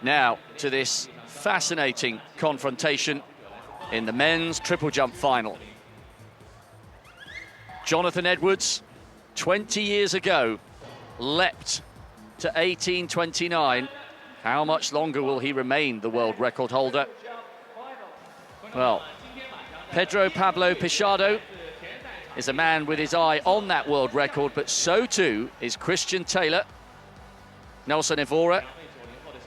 Now to this fascinating confrontation in the men's triple jump final. Jonathan Edwards, 20 years ago, leapt to 18.29. How much longer will he remain the world record holder? Well, Pedro Pablo Pichardo is a man with his eye on that world record, but so too is Christian Taylor. Nelson Evora,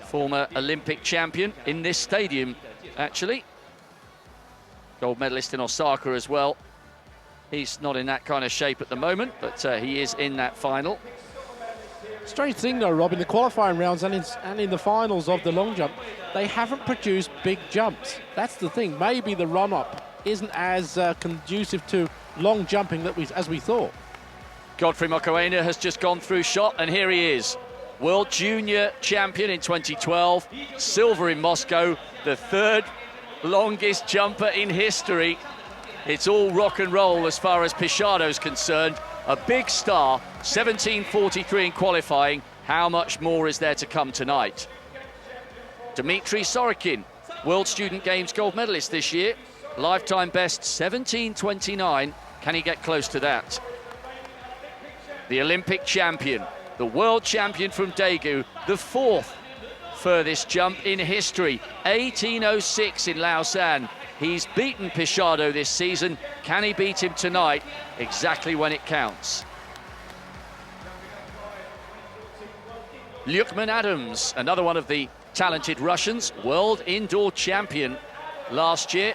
former Olympic champion in this stadium, actually. Gold medalist in Osaka as well. He's not in that kind of shape at the moment, but he is in that final. Strange thing though, Rob, in the qualifying rounds and in the finals of the long jump, they haven't produced big jumps. That's the thing. Maybe the run-up isn't as conducive to long jumping as we thought. Godfrey Mokoena has just gone through shot, and here he is. World Junior champion in 2012, silver in Moscow, the third longest jumper in history. It's all rock and roll as far as Pichardo's concerned. A big star, 17.43 in qualifying. How much more is there to come tonight? Dmitry Sorokin, World Student Games gold medalist this year. Lifetime best 17.29. Can he get close to that? The Olympic champion, the world champion from Daegu, the fourth furthest jump in history, 18.06 in Lausanne. He's beaten Pichardo this season. Can he beat him tonight? Exactly when it counts. Lyukman Adams, another one of the talented Russians, world indoor champion last year,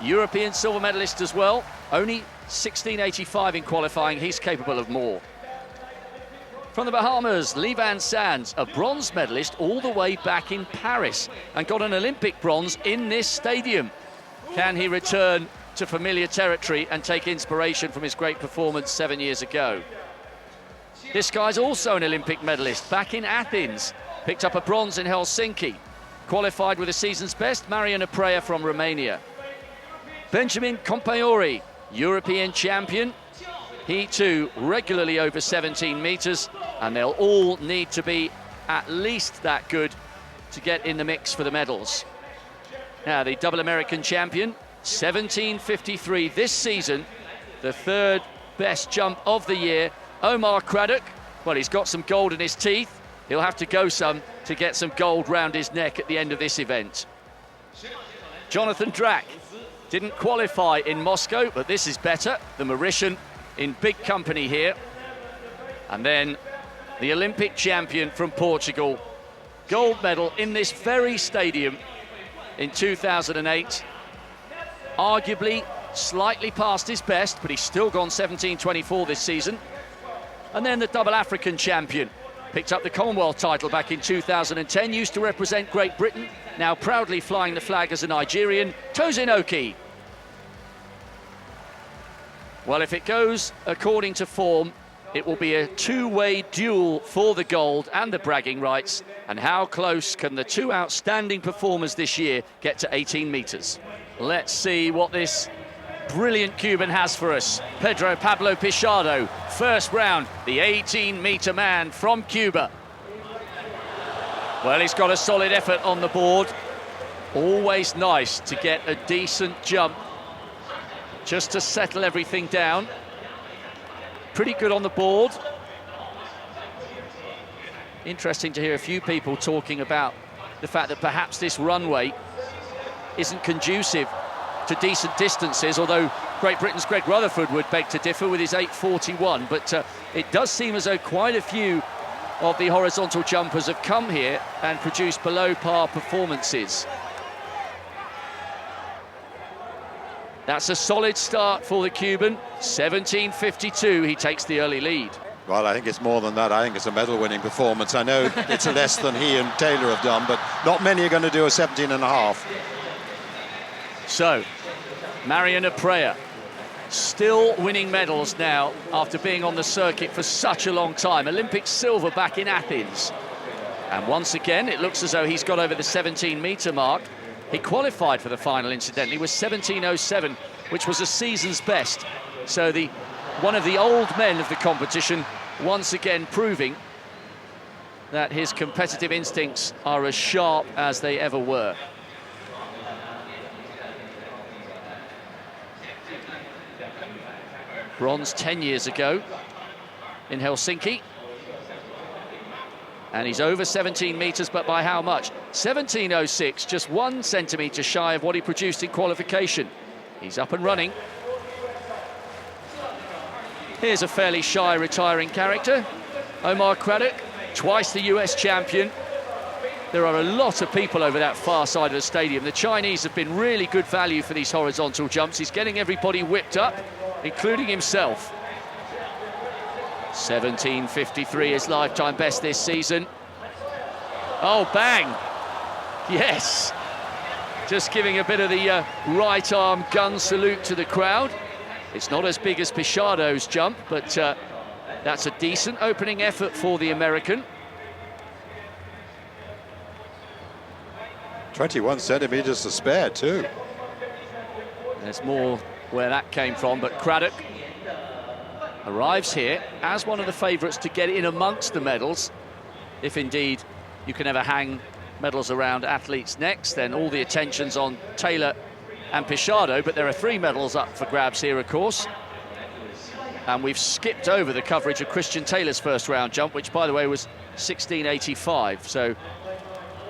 European silver medalist as well, only 16.85 in qualifying. He's capable of more. From the Bahamas, Lee Van Sands, a bronze medalist all the way back in Paris and got an Olympic bronze in this stadium. Can he return to familiar territory and take inspiration from his great performance 7 years ago? This guy's also an Olympic medalist back in Athens, picked up a bronze in Helsinki, qualified with a season's best, Marian Aprea from Romania. Benjamin Compaori, European champion. He too regularly over 17 meters, and they'll all need to be at least that good to get in the mix for the medals. Now the double American champion, 17.53 this season, the third best jump of the year, Omar Craddock. Well, he's got some gold in his teeth. He'll have to go some to get some gold round his neck at the end of this event. Jonathan Drack didn't qualify in Moscow, but this is better. The Mauritian in big company here. And then the Olympic champion from Portugal, gold medal in this very stadium in 2008. Arguably slightly past his best, but he's still gone 17.24 this season. And then the double African champion, picked up the Commonwealth title back in 2010, used to represent Great Britain, now proudly flying the flag as a Nigerian, Tosin Oki. Well, if it goes according to form, it will be a two-way duel for the gold and the bragging rights. And how close can the two outstanding performers this year get to 18 meters? Let's see what this brilliant Cuban has for us. Pedro Pablo Pichardo, first round, the 18-meter man from Cuba. Well, he's got a solid effort on the board. Always nice to get a decent jump just to settle everything down. Pretty good on the board. Interesting to hear a few people talking about the fact that perhaps this runway isn't conducive to decent distances, although Great Britain's Greg Rutherford would beg to differ with his 8.41, but it does seem as though quite a few of the horizontal jumpers have come here and produced below par performances. That's a solid start for the Cuban. 17.52, he takes the early lead. Well, I think it's more than that. I think it's a medal-winning performance. I know it's less than he and Taylor have done, but not many are going to do a 17 and a half. So, Marian Aprea still winning medals now after being on the circuit for such a long time. Olympic silver back in Athens. And once again, it looks as though he's got over the 17-meter mark. He qualified for the final, incidentally, with 17.07, which was a season's best. So one of the old men of the competition once again proving that his competitive instincts are as sharp as they ever were. Bronze 10 years ago in Helsinki. And he's over 17 metres, but by how much? 17.06, just 1 centimetre shy of what he produced in qualification. He's up and running. Here's a fairly shy retiring character, Omar Craddock, twice the US champion. There are a lot of people over that far side of the stadium. The Chinese have been really good value for these horizontal jumps. He's getting everybody whipped up, including himself. 17.53, his lifetime best this season. Oh, bang! Yes! Just giving a bit of the right arm gun salute to the crowd. It's not as big as Pichardo's jump, but that's a decent opening effort for the American. 21 centimetres to spare, too. There's more where that came from, but Craddock arrives here as one of the favourites to get in amongst the medals. If indeed you can ever hang medals around athletes' necks, then all the attention's on Taylor and Pichardo, but there are 3 medals up for grabs here, of course. And we've skipped over the coverage of Christian Taylor's first round jump, which, by the way, was 16.85. So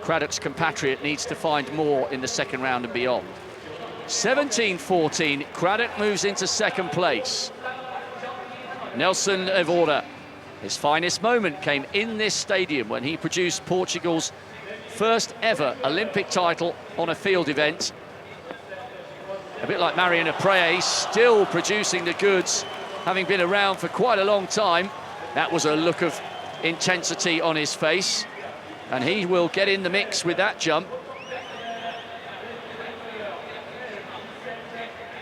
Craddock's compatriot needs to find more in the second round and beyond. 17.14, Craddock moves into second place. Nelson Evora, his finest moment came in this stadium when he produced Portugal's first ever Olympic title on a field event. A bit like Marion Aprey, still producing the goods, having been around for quite a long time. That was a look of intensity on his face, and he will get in the mix with that jump.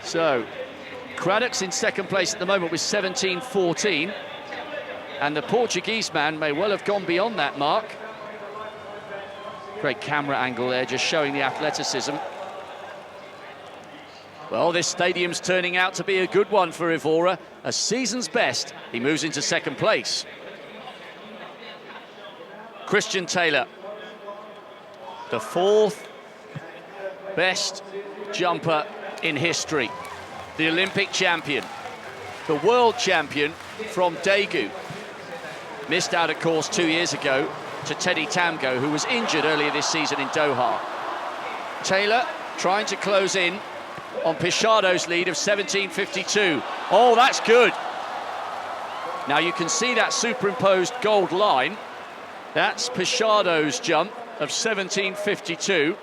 So Craddock's in second place at the moment with 17.14, and the Portuguese man may well have gone beyond that mark. Great camera angle there, just showing the athleticism. Well, this stadium's turning out to be a good one for Evora. A season's best. He moves into second place. Christian Taylor, the 4th best jumper in history. The Olympic champion, the world champion from Daegu. Missed out, of course, 2 years ago to Teddy Tamgo, who was injured earlier this season in Doha. Taylor trying to close in on Pichardo's lead of 17.52. Oh, that's good. Now you can see that superimposed gold line. That's Pichardo's jump of 17.52,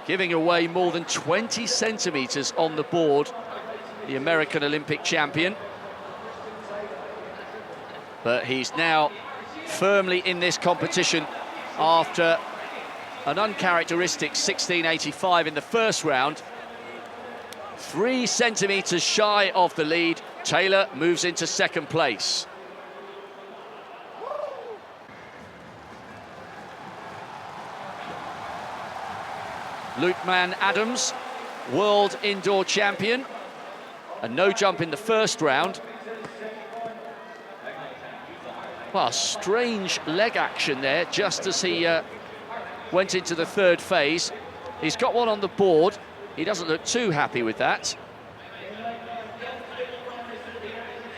giving away more than 20 centimetres on the board, the American Olympic champion. But he's now firmly in this competition after an uncharacteristic 16.85 in the first round. 3 centimetres shy of the lead. Taylor moves into second place. Lukeman Adams, world indoor champion. A no jump in the first round. Well, strange leg action there, just as he went into the third phase. He's got one on the board. He doesn't look too happy with that.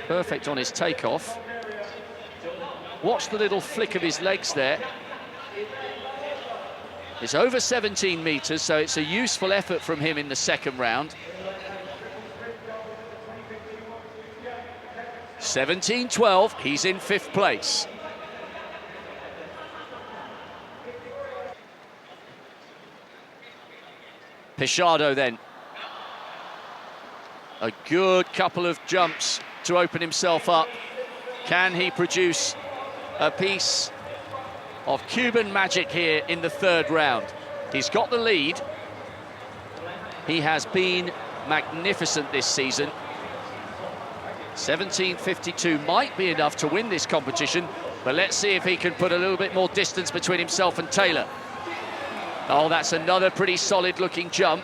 Perfect on his takeoff. Watch the little flick of his legs there. It's over 17 metres, so it's a useful effort from him in the second round. 17.12, he's in 5th place. Pichardo then. A good couple of jumps to open himself up. Can he produce a piece of Cuban magic here in the third round? He's got the lead. He has been magnificent this season. 17.52 might be enough to win this competition, but let's see if he can put a little bit more distance between himself and Taylor. Oh, that's another pretty solid-looking jump.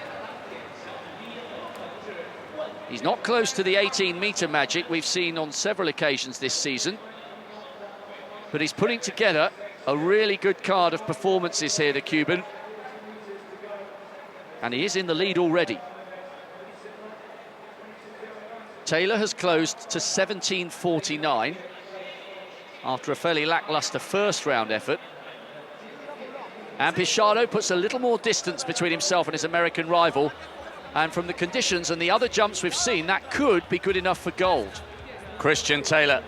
He's not close to the 18-metre magic we've seen on several occasions this season, but he's putting together a really good card of performances here, the Cuban. And he is in the lead already. Taylor has closed to 17.49 after a fairly lacklustre first round effort. And Pichardo puts a little more distance between himself and his American rival. And from the conditions and the other jumps we've seen, that could be good enough for gold. Christian Taylor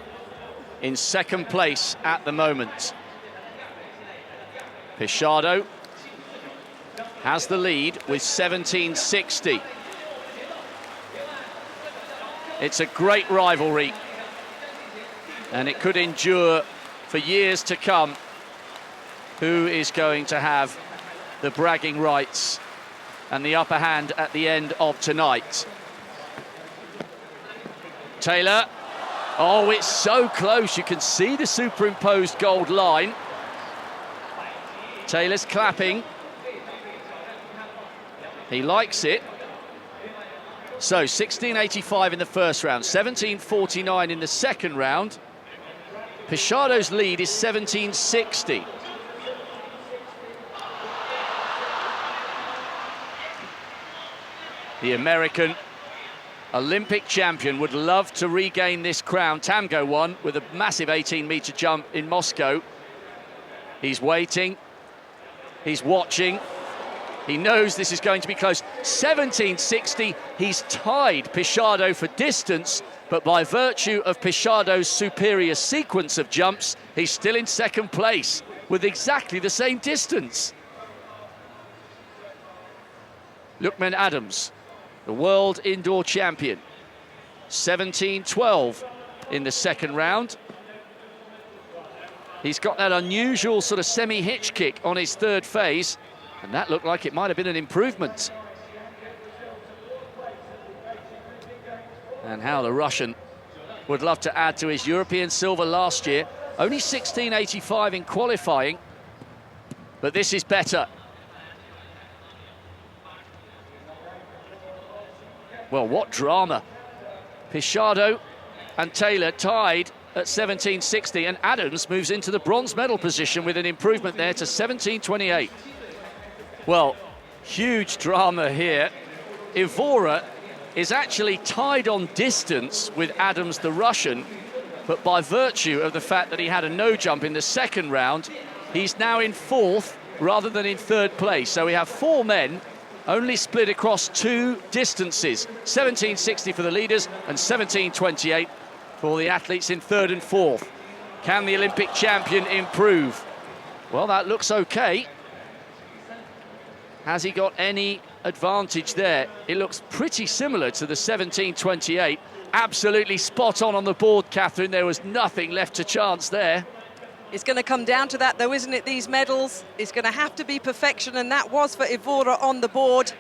in second place at the moment. Pichardo has the lead with 17.60. It's a great rivalry, and it could endure for years to come. Who is going to have the bragging rights and the upper hand at the end of tonight? Taylor. Oh, it's so close. You can see the superimposed gold line. Taylor's clapping. He likes it. So 16.85 in the first round, 17.49 in the second round. Pichardo's lead is 17.60. The American Olympic champion would love to regain this crown. Tamgo won with a massive 18-meter jump in Moscow. He's waiting, he's watching. He knows this is going to be close. 17.60, he's tied Pichardo for distance, but by virtue of Pichardo's superior sequence of jumps, he's still in second place with exactly the same distance. Lookman Adams, the world indoor champion, 17.12 in the second round. He's got that unusual sort of semi-hitch kick on his third phase, and that looked like it might have been an improvement. And how the Russian would love to add to his European silver last year. Only 16.85 in qualifying, but this is better. Well, what drama. Pichardo and Taylor tied at 17.60, and Adams moves into the bronze medal position with an improvement there to 17.28. Well, huge drama here. Ivora is actually tied on distance with Adams, the Russian, but by virtue of the fact that he had a no jump in the second round, he's now in fourth rather than in third place. So we have four men only split across two distances, 17.60 for the leaders and 17.28 for the athletes in third and fourth. Can the Olympic champion improve? Well, that looks okay. Has he got any advantage there? It looks pretty similar to the 17.28. Absolutely spot on the board, Catherine. There was nothing left to chance there. It's going to come down to that, though, isn't it? These medals, it's going to have to be perfection, and that was for Ivora on the board.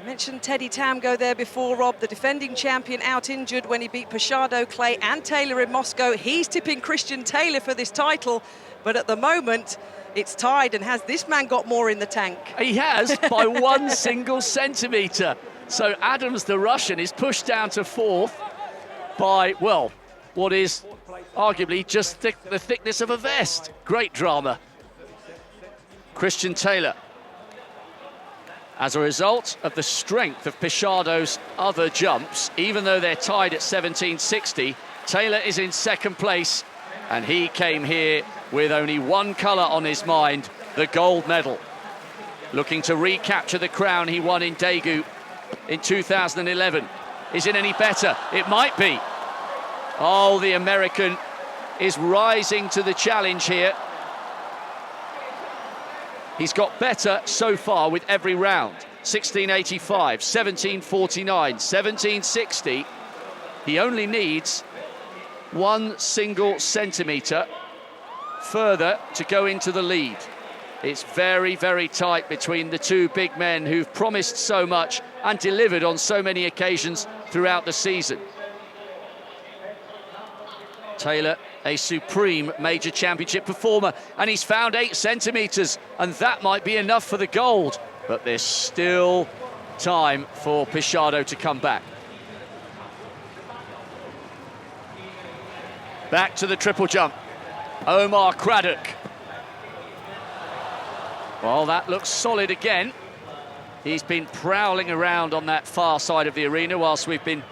I mentioned Teddy Tamgo there before, Rob, the defending champion, out injured when he beat Pichardo, Clay and Taylor in Moscow. He's tipping Christian Taylor for this title, but at the moment, it's tied, and has this man got more in the tank? He has, by 1 single centimetre. So Adams, the Russian, is pushed down to fourth by, well, what is arguably just the thickness of a vest. Great drama. Christian Taylor. As a result of the strength of Pichardo's other jumps, even though they're tied at 17.60, Taylor is in second place, and he came here with only one colour on his mind, the gold medal. Looking to recapture the crown he won in Daegu in 2011. Is it any better? It might be. Oh, the American is rising to the challenge here. He's got better so far with every round. 16.85, 17.49, 17.60. He only needs 1 single centimetre further to go into the lead. It's very, very tight between the two big men who've promised so much and delivered on so many occasions throughout the season. Taylor, a supreme major championship performer, and he's found 8 centimetres, and that might be enough for the gold, but there's still time for Pichardo to come back. Back to the triple jump. Omar Craddock Well, that looks solid again. He's been prowling around on that far side of the arena whilst we've been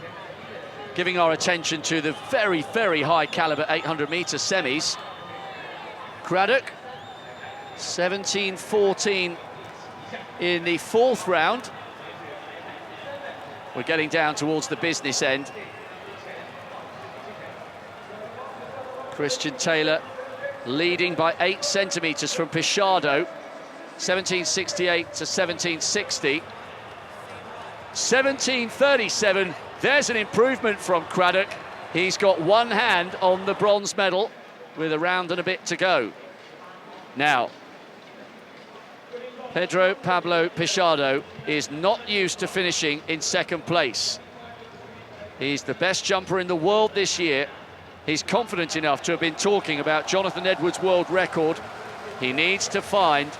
giving our attention to the very, very high caliber 800-meter semis. Craddock, 17-14 in the fourth round. We're getting down towards the business end. Christian Taylor leading by 8 centimetres from Pichardo, 1768 to 1760. 1737, there's an improvement from Craddock. He's got one hand on the bronze medal with a round and a bit to go. Now, Pedro Pablo Pichardo is not used to finishing in second place. He's the best jumper in the world this year. He's confident enough to have been talking about Jonathan Edwards' world record. He needs to find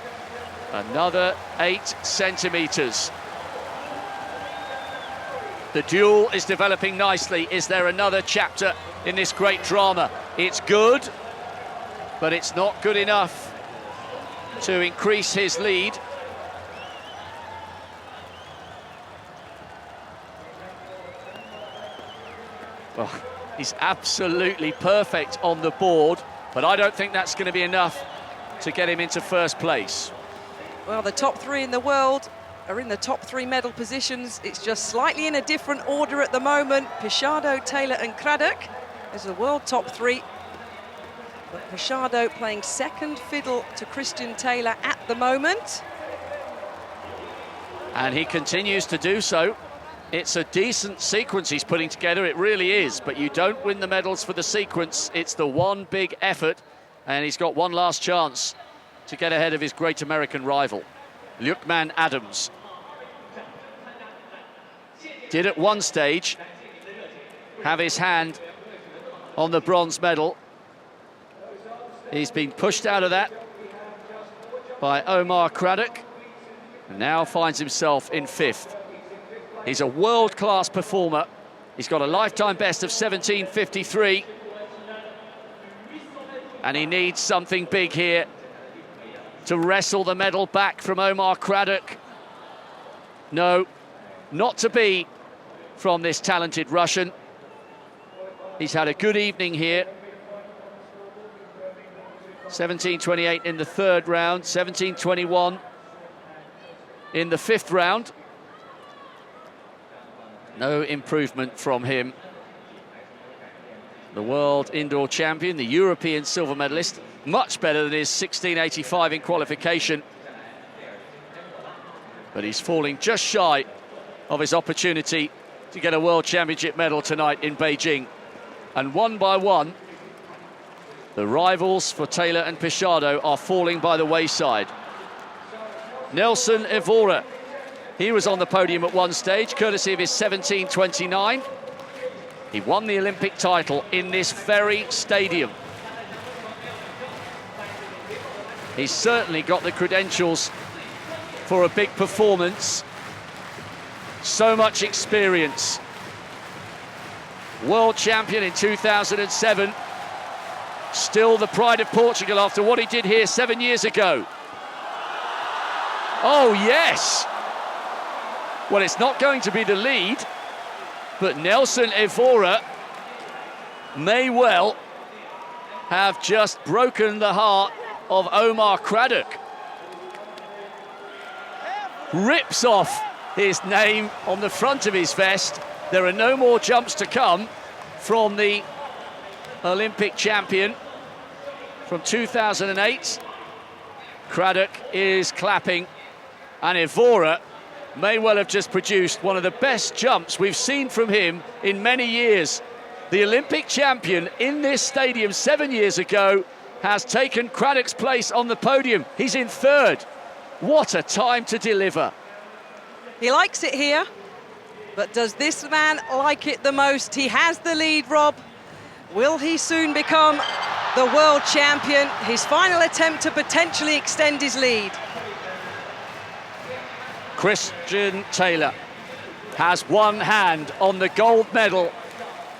another 8 centimetres. The duel is developing nicely. Is there another chapter in this great drama? It's good, but it's not good enough to increase his lead. Well, he's absolutely perfect on the board, but I don't think that's going to be enough to get him into first place. Well, the top 3 in the world are in the top 3 medal positions. It's just slightly in a different order at the moment. Pichardo, Taylor and Craddock is the world top 3. But Pichardo playing second fiddle to Christian Taylor at the moment. And he continues to do so. It's a decent sequence he's putting together, it really is, but you don't win the medals for the sequence. It's the one big effort, and he's got one last chance to get ahead of his great American rival, Lukeman Adams. Did at one stage have his hand on the bronze medal. He's been pushed out of that by Omar Craddock, and now finds himself in 5th. He's a world-class performer. He's got a lifetime best of 17:53. And he needs something big here to wrestle the medal back from Omar Craddock. No, not to be from this talented Russian. He's had a good evening here. 17:28 in the third round, 17:21 in the 5th round. No improvement from him. The world indoor champion, the European silver medalist, much better than his 16.85 in qualification. But he's falling just shy of his opportunity to get a World Championship medal tonight in Beijing. And one by one, the rivals for Taylor and Pichardo are falling by the wayside. Nelson Evora, he was on the podium at one stage, courtesy of his 17:29. He won the Olympic title in this very stadium. He's certainly got the credentials for a big performance. So much experience. World champion in 2007. Still the pride of Portugal after what he did here 7 years ago. Oh, yes! Well, it's not going to be the lead, but Nelson Evora may well have just broken the heart of Omar Craddock. Rips off his name on the front of his vest. There are no more jumps to come from the Olympic champion from 2008. Craddock is clapping, and Evora may well have just produced one of the best jumps we've seen from him in many years. The Olympic champion in this stadium 7 years ago has taken Craddock's place on the podium. He's in 3rd. What a time to deliver. He likes it here, but does this man like it the most? He has the lead, Rob. Will he soon become the world champion? His final attempt to potentially extend his lead. Christian Taylor has one hand on the gold medal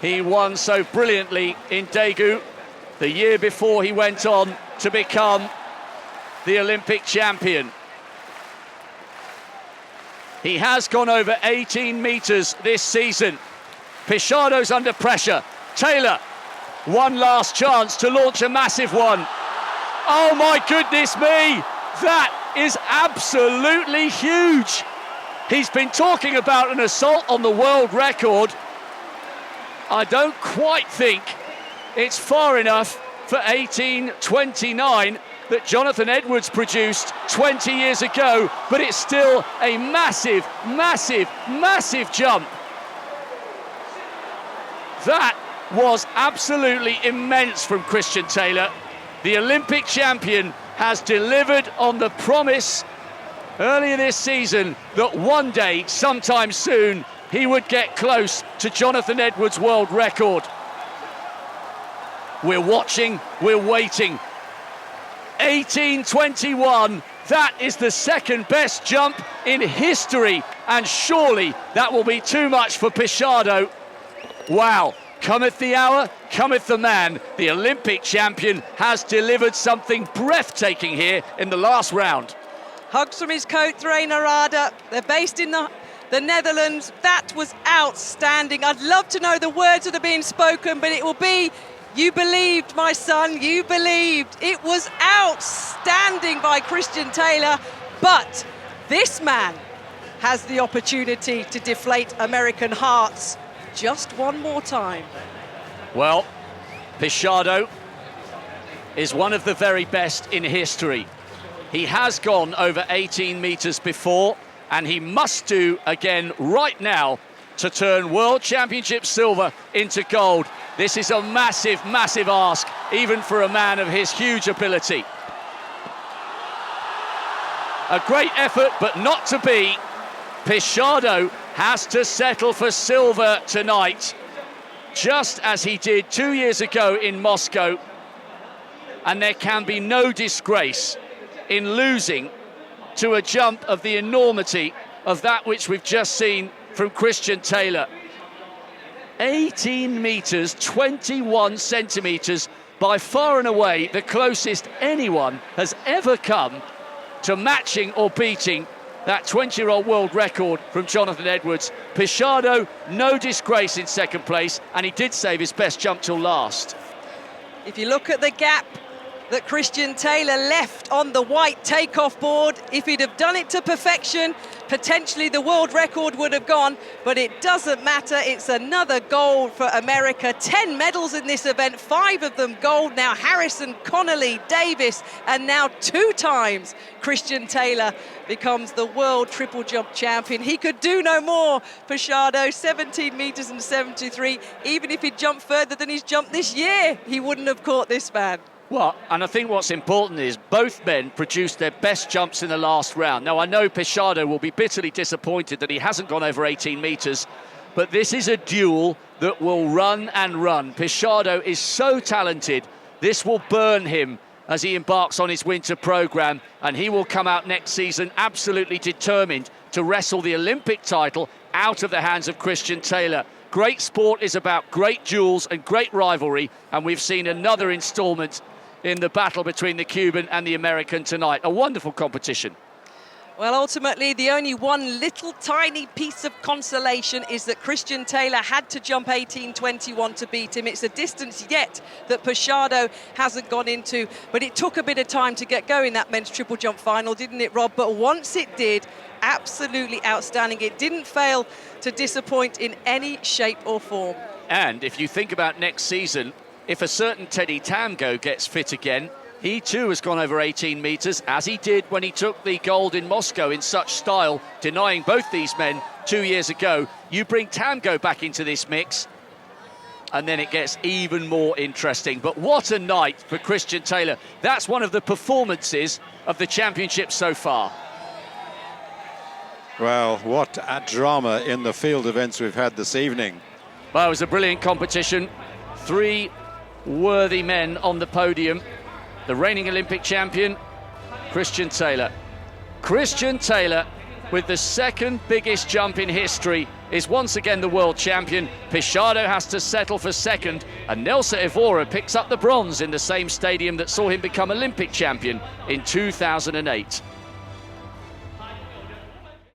he won so brilliantly in Daegu the year before he went on to become the Olympic champion. He has gone over 18 metres this season. Pichardo's under pressure. Taylor, one last chance to launch a massive one. Oh my goodness me, that is absolutely huge. He's been talking about an assault on the world record. I don't quite think it's far enough for 18:29 that Jonathan Edwards produced 20 years ago, but it's still a massive, massive, massive jump. That was absolutely immense from Christian Taylor. The Olympic champion has delivered on the promise earlier this season that one day, sometime soon, he would get close to Jonathan Edwards' world record. We're watching, we're waiting. 18:21, that is the second best jump in history, and surely that will be too much for Pichardo. Wow, cometh the hour, cometh the man. The Olympic champion has delivered something breathtaking here in the last round. Hugs from his coach, Rada. They're based in the Netherlands. That was outstanding. I'd love to know the words that are being spoken, but it will be, "You believed, my son, you believed." It was outstanding by Christian Taylor, but this man has the opportunity to deflate American hearts just one more time. Well, Pichardo is one of the very best in history. He has gone over 18 metres before, and he must do again right now to turn World Championship silver into gold. This is a massive, massive ask, even for a man of his huge ability. A great effort, but not to be. Pichardo has to settle for silver tonight, just as he did 2 years ago in Moscow. And there can be no disgrace in losing to a jump of the enormity of that which we've just seen from Christian Taylor. 18 metres, 21 centimetres, by far and away the closest anyone has ever come to matching or beating that 20-year-old world record from Jonathan Edwards. Pichardo, no disgrace in second place, and he did save his best jump till last. If you look at the gap that Christian Taylor left on the white takeoff board, if he'd have done it to perfection, potentially the world record would have gone, but it doesn't matter. It's another gold for America. 10 medals in this event, 5 of them gold. Now Harrison, Connolly, Davis, and now 2 times Christian Taylor becomes the world triple jump champion. He could do no more. Pichardo, 17 metres and 73. Even if he'd jumped further than he's jumped this year, he wouldn't have caught this man. Well, and I think what's important is both men produced their best jumps in the last round. Now, I know Pichardo will be bitterly disappointed that he hasn't gone over 18 metres, but this is a duel that will run and run. Pichardo is so talented, this will burn him as he embarks on his winter programme, and he will come out next season absolutely determined to wrestle the Olympic title out of the hands of Christian Taylor. Great sport is about great duels and great rivalry, and we've seen another instalment in the battle between the Cuban and the American tonight. A wonderful competition. Well, ultimately, the only one little tiny piece of consolation is that Christian Taylor had to jump 18:21 to beat him. It's a distance yet that Pichardo hasn't gone into, but it took a bit of time to get going, that men's triple jump final, didn't it, Rob? But once it did, absolutely outstanding. It didn't fail to disappoint in any shape or form. And if you think about next season, if a certain Teddy Tamgo gets fit again, he too has gone over 18 metres, as he did when he took the gold in Moscow in such style, denying both these men 2 years ago. You bring Tamgo back into this mix, and then it gets even more interesting. But what a night for Christian Taylor. That's one of the performances of the championship so far. Well, what a drama in the field events we've had this evening. Well, it was a brilliant competition. 3 worthy men on the podium. The reigning Olympic champion, Christian Taylor. Christian Taylor with the second biggest jump in history is once again the world champion. Pichardo has to settle for second, and Nelson Evora picks up the bronze in the same stadium that saw him become Olympic champion in 2008.